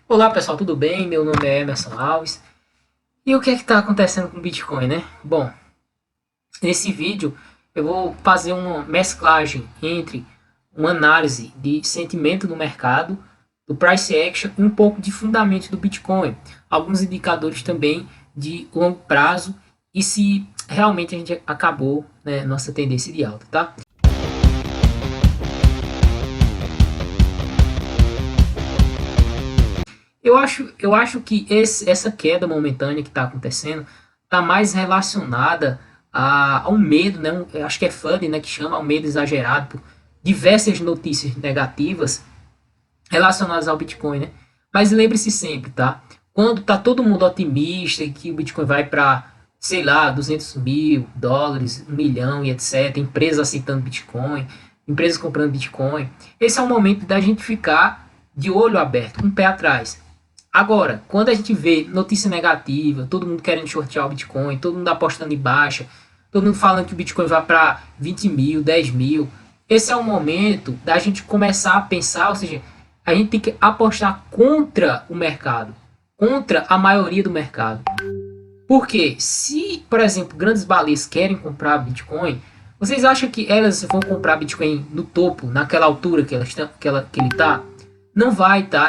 Olá pessoal, tudo bem? Meu nome é Emerson Alves. E o que é que está acontecendo com o Bitcoin, né? Bom, nesse vídeo eu vou fazer uma mesclagem entre uma análise de sentimento no mercado, do price action e um pouco de fundamento do Bitcoin. Alguns indicadores também de longo prazo e se realmente a gente acabou, né, nossa tendência de alta, tá? Eu acho que essa queda momentânea que está acontecendo está mais relacionada ao medo, né? Eu acho que é FUD, né? Que chama ao medo exagerado por diversas notícias negativas relacionadas ao Bitcoin, né? Mas lembre-se sempre, tá? Quando tá todo mundo otimista e que o Bitcoin vai para, sei lá, 200 mil dólares, 1 milhão e etc., empresas aceitando Bitcoin, empresas comprando Bitcoin, esse é o momento da gente ficar de olho aberto, um pé atrás. Agora, quando a gente vê notícia negativa, todo mundo querendo shortear o Bitcoin, todo mundo apostando em baixa, todo mundo falando que o Bitcoin vai para 20 mil, 10 mil, esse é o momento da gente começar a pensar, ou seja, a gente tem que apostar contra o mercado, contra a maioria do mercado. Porque se, por exemplo, grandes baleias querem comprar Bitcoin, vocês acham que elas vão comprar Bitcoin no topo, naquela altura que, que ele está? Não vai, tá?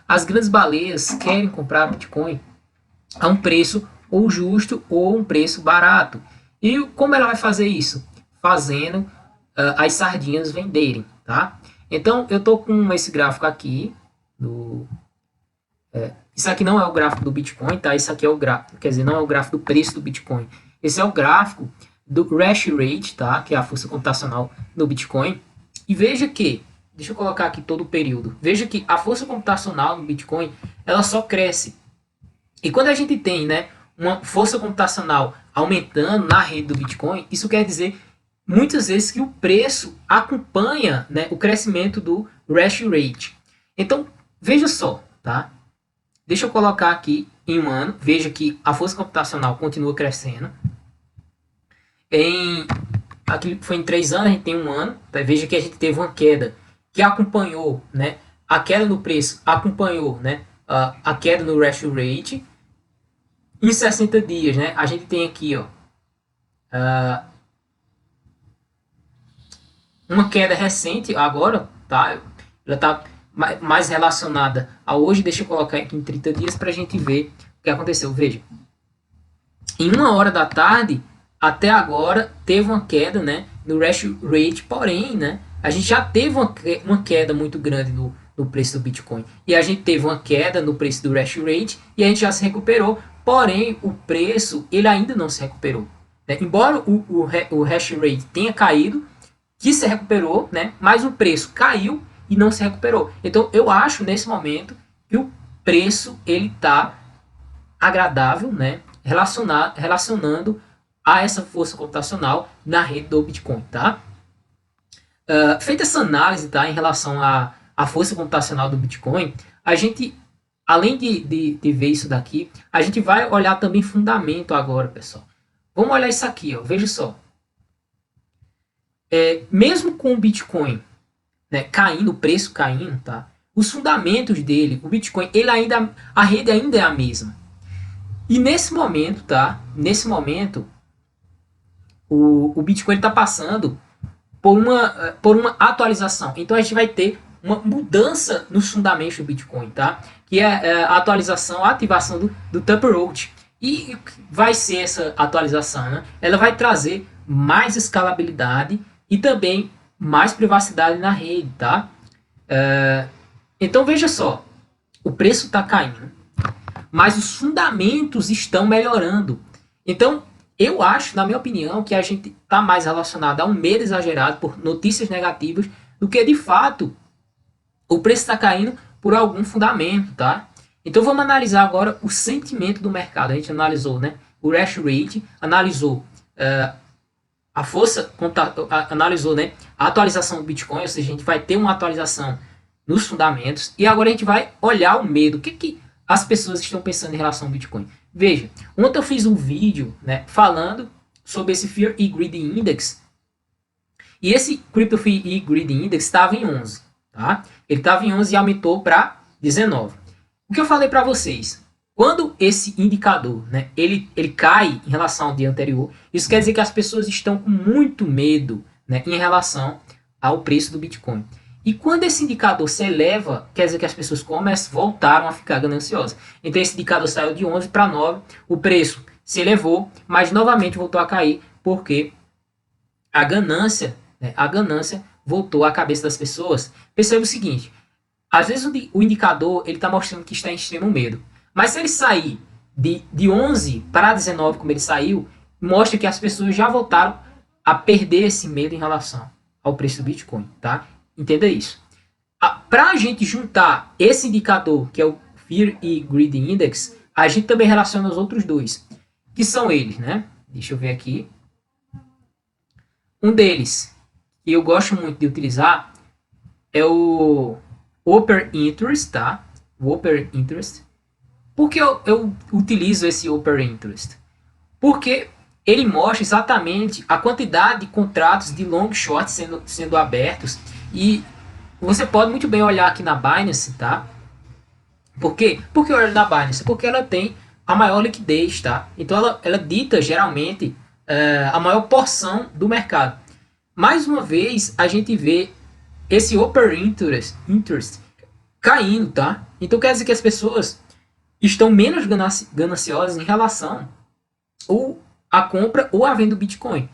As grandes baleias querem comprar Bitcoin a um preço ou justo ou um preço barato. E como ela vai fazer isso? Fazendo as sardinhas venderem, tá? Então eu tô com esse gráfico aqui do isso aqui não é o gráfico do Bitcoin, tá? Isso aqui é o gráfico, quer dizer, não é o gráfico do preço do Bitcoin. Esse é o gráfico do hash rate, tá? Que é a força computacional do Bitcoin. E veja que, deixa eu colocar aqui todo o período. Veja que a força computacional do Bitcoin, ela só cresce. E quando a gente tem, né, uma força computacional aumentando na rede do Bitcoin, isso quer dizer muitas vezes que o preço acompanha, né, o crescimento do hash rate. Então, veja só, tá? Deixa eu colocar aqui em um ano. Veja que a força computacional continua crescendo. Aqui foi em 3 anos, a gente tem um ano. Tá? Veja que a gente teve uma queda que acompanhou, né? A queda no preço acompanhou, né? A queda no hash rate. Em 60 dias, né? A gente tem aqui, ó, uma queda recente agora, tá? Ela está mais relacionada a hoje. Deixa eu colocar aqui em 30 dias para a gente ver o que aconteceu. Veja, em 1 hora da tarde, até agora, teve uma queda, né, no hash rate, porém, né, a gente já teve uma queda muito grande no preço do Bitcoin. E a gente teve uma queda no preço do hash rate e a gente já se recuperou, porém, o preço ele ainda não se recuperou. Né? Embora o hash rate tenha caído, que se recuperou, né, mas o preço caiu e não se recuperou. Então, eu acho, nesse momento, que o preço ele está agradável, né, relacionando a essa força computacional na rede do Bitcoin, tá? Feita essa análise, tá, em relação à força computacional do Bitcoin, a gente, além de ver isso daqui, a gente vai olhar também fundamento agora, pessoal. Vamos olhar isso aqui, ó, veja só. Mesmo com o Bitcoin, né, caindo, o preço caindo, tá? Os fundamentos dele, o Bitcoin, a rede ainda é a mesma. E nesse momento, tá? Nesse momento, o Bitcoin está passando por uma atualização. Então a gente vai ter uma mudança nos fundamentos do Bitcoin, tá? Que é a atualização, a ativação do Taproot. E vai ser essa atualização, né? Ela vai trazer mais escalabilidade e também mais privacidade na rede, tá? Então veja só, o preço está caindo, mas os fundamentos estão melhorando. Então, eu acho, na minha opinião, que a gente está mais relacionado a um medo exagerado por notícias negativas do que, de fato, o preço está caindo por algum fundamento, tá? Então, vamos analisar agora o sentimento do mercado. A gente analisou, né, o hash rate, analisou a força, analisou, né, a atualização do Bitcoin, ou seja, a gente vai ter uma atualização nos fundamentos, e agora a gente vai olhar o medo. O que as pessoas estão pensando em relação ao Bitcoin? Veja, ontem eu fiz um vídeo, né, falando sobre esse Fear e Greed Index, e esse Crypto Fear e Greed Index estava em 11, tá? Ele estava em 11 e aumentou para 19. O que eu falei para vocês, quando esse indicador, né, ele cai em relação ao dia anterior, isso quer dizer que as pessoas estão com muito medo, né, em relação ao preço do Bitcoin. E quando esse indicador se eleva, quer dizer que as pessoas voltaram a ficar gananciosas. Então esse indicador saiu de 11 para 9, o preço se elevou, mas novamente voltou a cair, porque a ganância, né, a ganância voltou à cabeça das pessoas. Perceba o seguinte, às vezes o indicador ele está mostrando que está em extremo medo. Mas se ele sair de 11 para 19, como ele saiu, mostra que as pessoas já voltaram a perder esse medo em relação ao preço do Bitcoin. Tá? Entenda isso. Para a gente juntar esse indicador, que é o Fear e Greed Index, a gente também relaciona os outros dois, que são eles, né? Deixa eu ver aqui. Um deles, que eu gosto muito de utilizar, é o Open Interest, tá? O Open Interest. Por que eu utilizo esse Open Interest? Porque ele mostra exatamente a quantidade de contratos de long short sendo abertos, e você pode muito bem olhar aqui na Binance, tá? Por quê? Porque eu olho na Binance? Porque ela tem a maior liquidez, tá? Então ela dita geralmente a maior porção do mercado. Mais uma vez, a gente vê esse Open Interest caindo, tá? Então quer dizer que as pessoas estão menos gananciosas em relação ou à compra ou à venda do Bitcoin.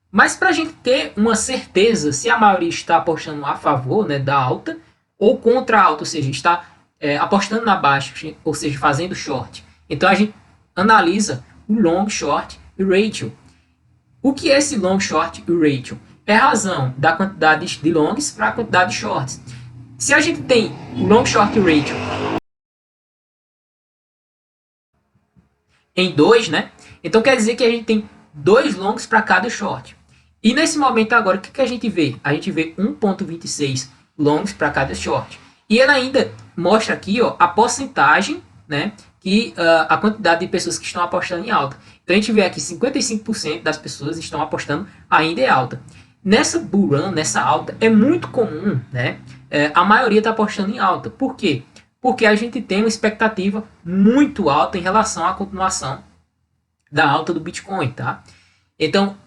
Mas para a gente ter uma certeza se a maioria está apostando a favor, né, da alta ou contra a alta, ou seja, está apostando na baixa, ou seja, fazendo short. Então a gente analisa o long, short e ratio. O que é esse long, short e ratio? É a razão da quantidade de longs para a quantidade de shorts. Se a gente tem o long, short e ratio em 2, né? Então quer dizer que a gente tem 2 longs para cada short. E nesse momento agora, o que a gente vê? A gente vê 1,26 longs para cada short. E ele ainda mostra aqui, ó, a porcentagem, né, que a quantidade de pessoas que estão apostando em alta. Então a gente vê aqui 55% das pessoas estão apostando ainda em alta. Nessa bull run, nessa alta, é muito comum, né, a maioria está apostando em alta. Por quê? Porque a gente tem uma expectativa muito alta em relação à continuação da alta do Bitcoin, tá? Então,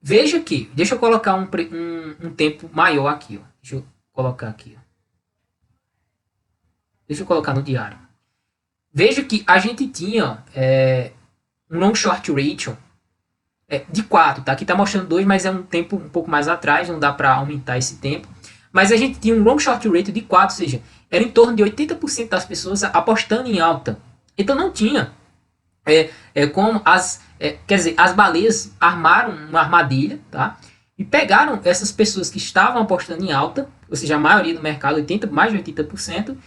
veja aqui, deixa eu colocar um tempo maior aqui, ó. Deixa eu colocar aqui, ó. Deixa eu colocar no diário. Veja que a gente tinha um long short ratio de 4, tá? Aqui tá mostrando 2, mas é um tempo um pouco mais atrás, não dá para aumentar esse tempo. Mas a gente tinha um long short ratio de 4, ou seja, era em torno de 80% das pessoas apostando em alta. Então não tinha como quer dizer, as baleias armaram uma armadilha, tá? E pegaram essas pessoas que estavam apostando em alta, ou seja, a maioria do mercado, mais de 80%,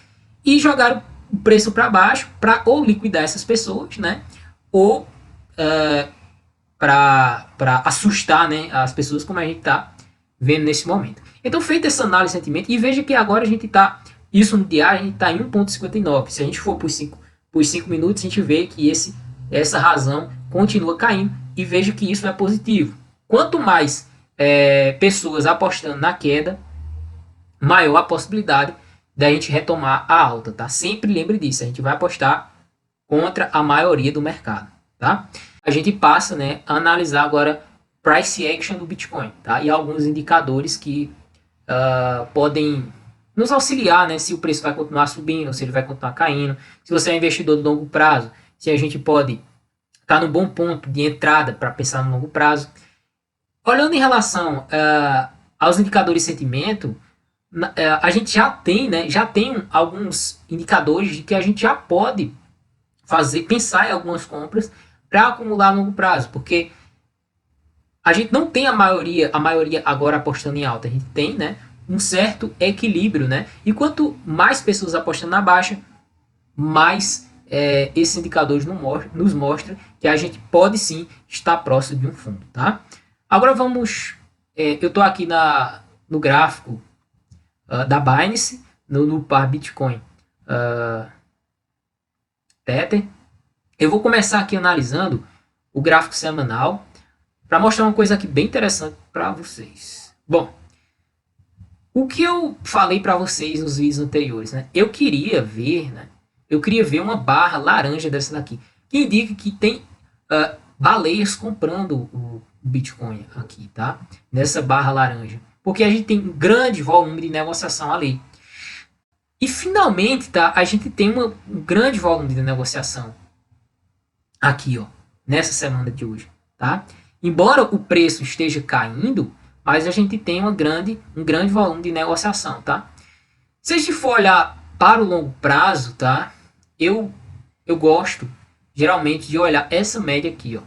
e jogaram o preço para baixo para ou liquidar essas pessoas, né? Ou para assustar, né, as pessoas, como a gente está vendo nesse momento. Então, feita essa análise recentemente, e veja que agora a gente está, isso no diário, a gente está em 1,59. Se a gente for por 5 minutos, a gente vê que essa razão continua caindo, e veja que isso é positivo. Quanto mais pessoas apostando na queda, maior a possibilidade da gente retomar a alta, tá? Sempre lembre disso, a gente vai apostar contra a maioria do mercado, tá? A gente passa, né, a analisar agora price action do Bitcoin, tá? E alguns indicadores que podem nos auxiliar, né, se o preço vai continuar subindo, se ele vai continuar caindo, se você é investidor de longo prazo, se a gente pode estar no bom ponto de entrada para pensar no longo prazo. Olhando em relação aos indicadores de sentimento, a gente já tem, né, alguns indicadores de que a gente já pode pensar em algumas compras para acumular a longo prazo, porque a gente não tem a maioria agora apostando em alta, a gente tem, né, um certo equilíbrio, né, e quanto mais pessoas apostando na baixa, mais esses indicadores nos mostram que a gente pode sim estar próximo de um fundo, tá? Agora vamos, eu estou aqui no gráfico da Binance, no par Bitcoin Tether. Eu vou começar aqui analisando o gráfico semanal para mostrar uma coisa aqui bem interessante para vocês. Bom, o que eu falei para vocês nos vídeos anteriores, né? Eu queria ver, né, eu queria ver uma barra laranja dessa daqui, que indica que tem baleias comprando o Bitcoin aqui, tá? Nessa barra laranja. Porque a gente tem um grande volume de negociação ali. E finalmente, tá? A gente tem um grande volume de negociação aqui, ó, nessa semana de hoje, tá? Embora o preço esteja caindo, mas a gente tem um grande volume de negociação, tá? Se a gente for olhar para o longo prazo, tá? Eu gosto geralmente de olhar essa média aqui, ó.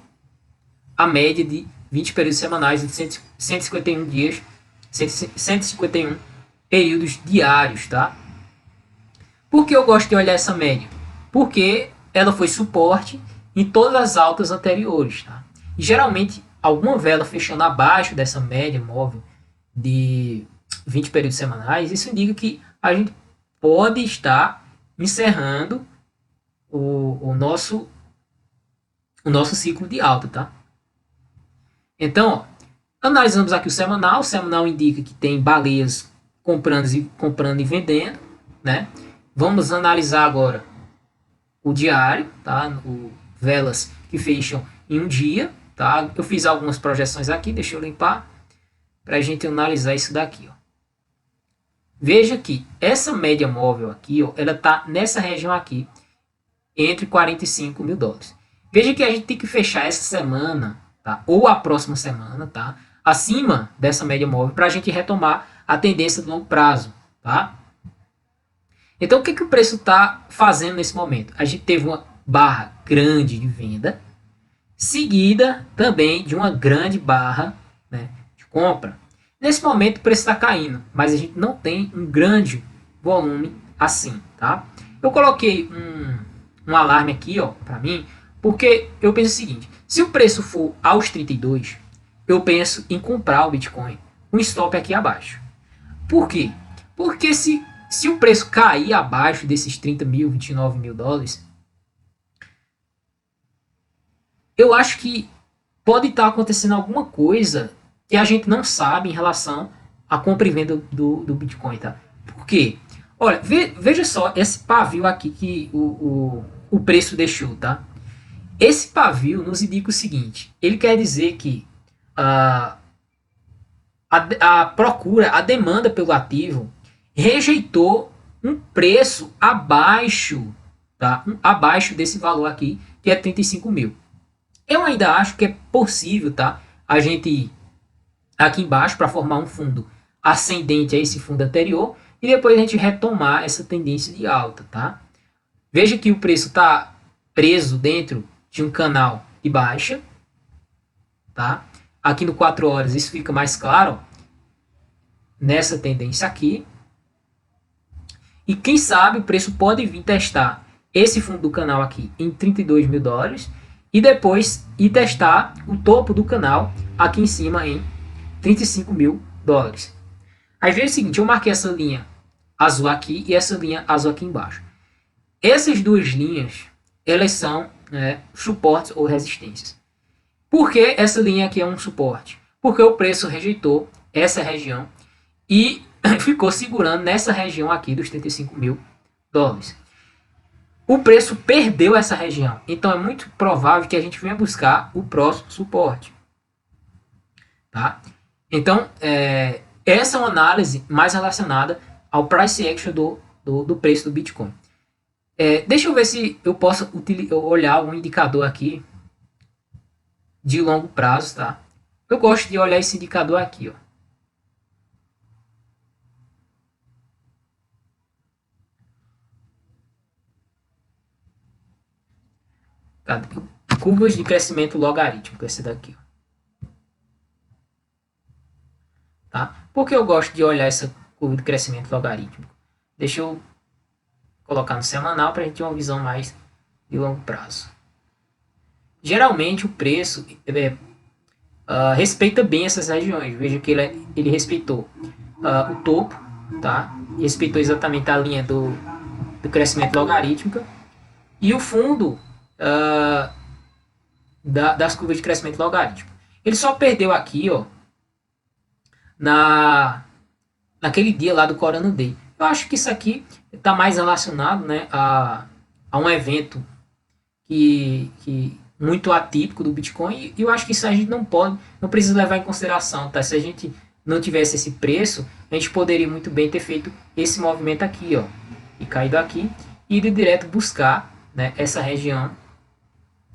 A média de 20 períodos semanais de 151 dias, 151 períodos diários, tá? Por que eu gosto de olhar essa média? Porque ela foi suporte em todas as altas anteriores, tá? E geralmente alguma vela fechando abaixo dessa média móvel de 20 períodos semanais, isso indica que a gente pode estar encerrando o nosso ciclo de alta, tá? Então, ó, analisamos aqui o semanal indica que tem baleias comprando e vendendo, né? Vamos analisar agora o diário, tá? Velas que fecham em um dia, tá? Eu fiz algumas projeções aqui, deixa eu limpar para a gente analisar isso daqui, ó. Veja que essa média móvel aqui, ó, ela está nessa região aqui, entre 45 mil dólares. Veja que a gente tem que fechar essa semana, tá? Ou a próxima semana, tá? Acima dessa média móvel para a gente retomar a tendência de longo prazo, tá? Então, o que o preço está fazendo nesse momento? A gente teve uma barra grande de venda, seguida também de uma grande barra, né, de compra. Nesse momento o preço está caindo, mas a gente não tem um grande volume assim, tá? Eu coloquei um alarme aqui, ó, para mim, porque eu penso o seguinte: se o preço for aos 32, eu penso em comprar o Bitcoin, um stop aqui abaixo. Por quê? Porque se o preço cair abaixo desses 30 mil, 29 mil dólares, eu acho que pode estar acontecendo alguma coisa que a gente não sabe em relação à compra e venda do Bitcoin, tá? Por quê? Olha, veja só esse pavio aqui que o preço deixou, tá? Esse pavio nos indica o seguinte: ele quer dizer que a procura, a demanda pelo ativo rejeitou um preço abaixo, tá? Abaixo desse valor aqui, que é 35 mil. Eu ainda acho que é possível, tá? A gente ir aqui embaixo para formar um fundo ascendente a esse fundo anterior e depois a gente retomar essa tendência de alta, tá? Veja que o preço está preso dentro de um canal de baixa, tá? Aqui no 4 horas isso fica mais claro, nessa tendência aqui. E quem sabe o preço pode vir testar esse fundo do canal aqui em 32 mil dólares e depois ir testar o topo do canal aqui em cima em 35 mil dólares. Aí veja o seguinte: eu marquei essa linha azul aqui e essa linha azul aqui embaixo. Essas duas linhas, elas são suportes ou resistências. Por que essa linha aqui é um suporte? Porque o preço rejeitou essa região e ficou segurando nessa região aqui dos 35 mil dólares. O preço perdeu essa região, então é muito provável que a gente venha buscar o próximo suporte. Tá? Então, essa é uma análise mais relacionada ao price action do preço do Bitcoin. Deixa eu ver se eu posso olhar um indicador aqui de longo prazo. Tá? Eu gosto de olhar esse indicador aqui, ó. Tá? Curvas de crescimento logarítmico, esse daqui. Ó. Tá? Por que eu gosto de olhar essa curva de crescimento logarítmico? Deixa eu colocar no semanal para a gente ter uma visão mais de longo prazo. Geralmente o preço respeita bem essas regiões. Veja que ele respeitou o topo, tá? Respeitou exatamente a linha do crescimento logarítmico e o fundo das curvas de crescimento logarítmico. Ele só perdeu aqui, ó, naquele dia lá do Corona Day. Eu acho que isso aqui está mais relacionado, né, a um evento que muito atípico do Bitcoin, e eu acho que isso a gente não precisa levar em consideração, tá? Se a gente não tivesse esse preço, a gente poderia muito bem ter feito esse movimento aqui, ó, e caído aqui, e ido direto buscar, né, essa região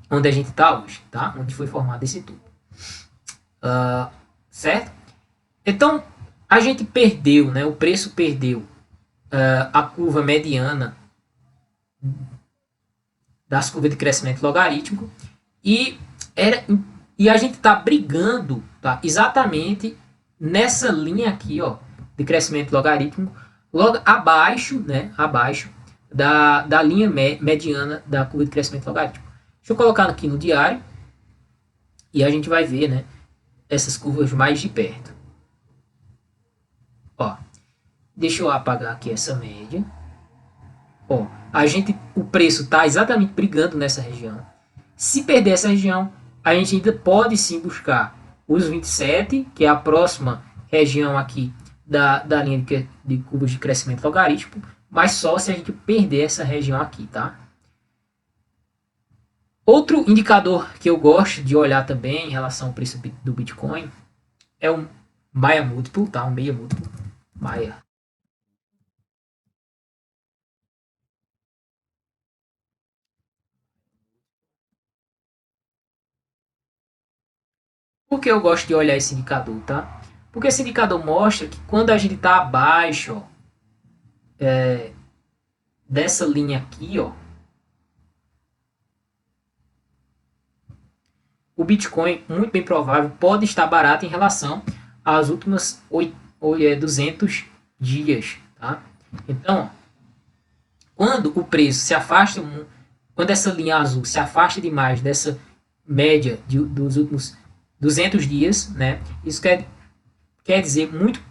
onde a gente está hoje, tá? Onde foi formado esse tubo. Certo? Então, a gente perdeu, né? O preço perdeu a curva mediana das curvas de crescimento logarítmico e, e a gente está brigando, tá? Exatamente nessa linha aqui, ó, de crescimento logarítmico, logo abaixo, né? Abaixo da linha mediana da curva de crescimento logarítmico. Deixa eu colocar aqui no diário e a gente vai ver, né, essas curvas mais de perto. Ó, deixa eu apagar aqui essa média. Ó, o preço está exatamente brigando nessa região. Se perder essa região, a gente ainda pode sim buscar os 27, que é a próxima região aqui da linha de curvas de crescimento logarítmico, mas só se a gente perder essa região aqui, tá? Outro indicador que eu gosto de olhar também em relação ao preço do Bitcoin é o Maia Múltiplo, tá? O Meia Múltiplo. Maia. Por que eu gosto de olhar esse indicador, tá? Porque esse indicador mostra que quando a gente está abaixo, ó, dessa linha aqui, ó, o Bitcoin, muito bem provável, pode estar barato em relação às últimas 200 dias, tá? Então, quando o preço se afasta, quando essa linha azul se afasta demais dessa média dos últimos 200 dias, né, isso quer dizer muito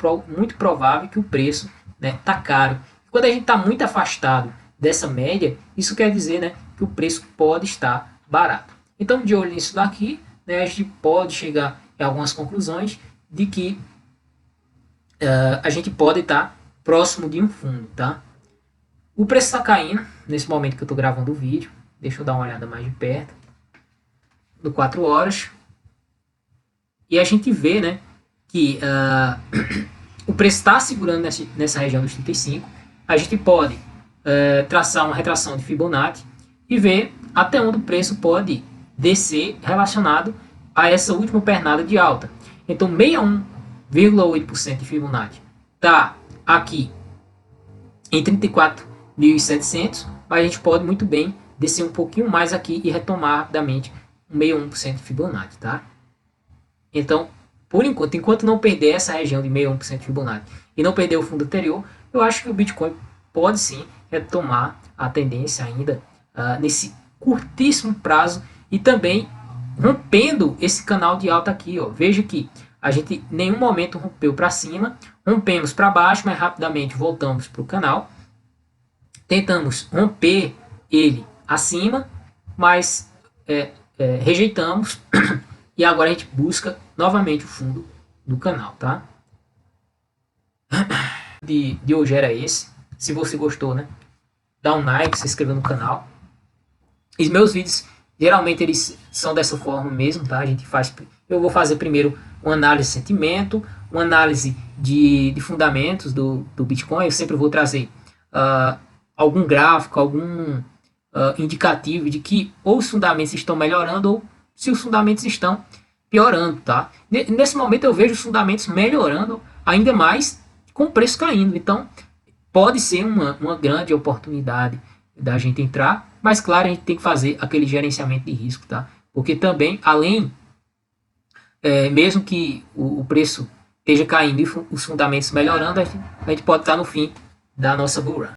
provável que o preço, né, tá caro. Quando a gente está muito afastado dessa média, isso quer dizer, né, que o preço pode estar barato. Então, de olho nisso daqui, né, a gente pode chegar a algumas conclusões de que a gente pode estar próximo de um fundo, tá? O preço está caindo nesse momento que eu estou gravando o vídeo. Deixa eu dar uma olhada mais de perto. Do 4 horas. E a gente vê, né, que o preço está segurando nessa região dos 35. A gente pode traçar uma retração de Fibonacci e ver até onde o preço pode descer relacionado a essa última pernada de alta. Então, 61,8% de Fibonacci está aqui em 34.700, mas a gente pode muito bem descer um pouquinho mais aqui e retomar rapidamente 61% de Fibonacci, tá? Então, por enquanto não perder essa região de 61% de Fibonacci e não perder o fundo anterior, eu acho que o Bitcoin pode sim retomar a tendência ainda nesse curtíssimo prazo e também rompendo esse canal de alta aqui, ó. Veja que a gente em nenhum momento rompeu para cima, rompemos para baixo, mas rapidamente voltamos para o canal. Tentamos romper ele acima, mas rejeitamos e agora a gente busca novamente o fundo do canal, tá? De hoje era esse. Se você gostou, né, dá um like, se inscreva no canal. Os meus vídeos geralmente eles são dessa forma mesmo, tá? Eu vou fazer primeiro uma análise de sentimento, uma análise de fundamentos do Bitcoin. Eu sempre vou trazer algum gráfico, algum indicativo de que ou os fundamentos estão melhorando ou se os fundamentos estão piorando, tá? Nesse momento eu vejo os fundamentos melhorando ainda mais com o preço caindo. Então pode ser uma grande oportunidade da gente entrar, mas claro, a gente tem que fazer aquele gerenciamento de risco, tá? Porque também, além, mesmo que o preço esteja caindo e os fundamentos melhorando, a gente pode estar no fim da nossa bull run.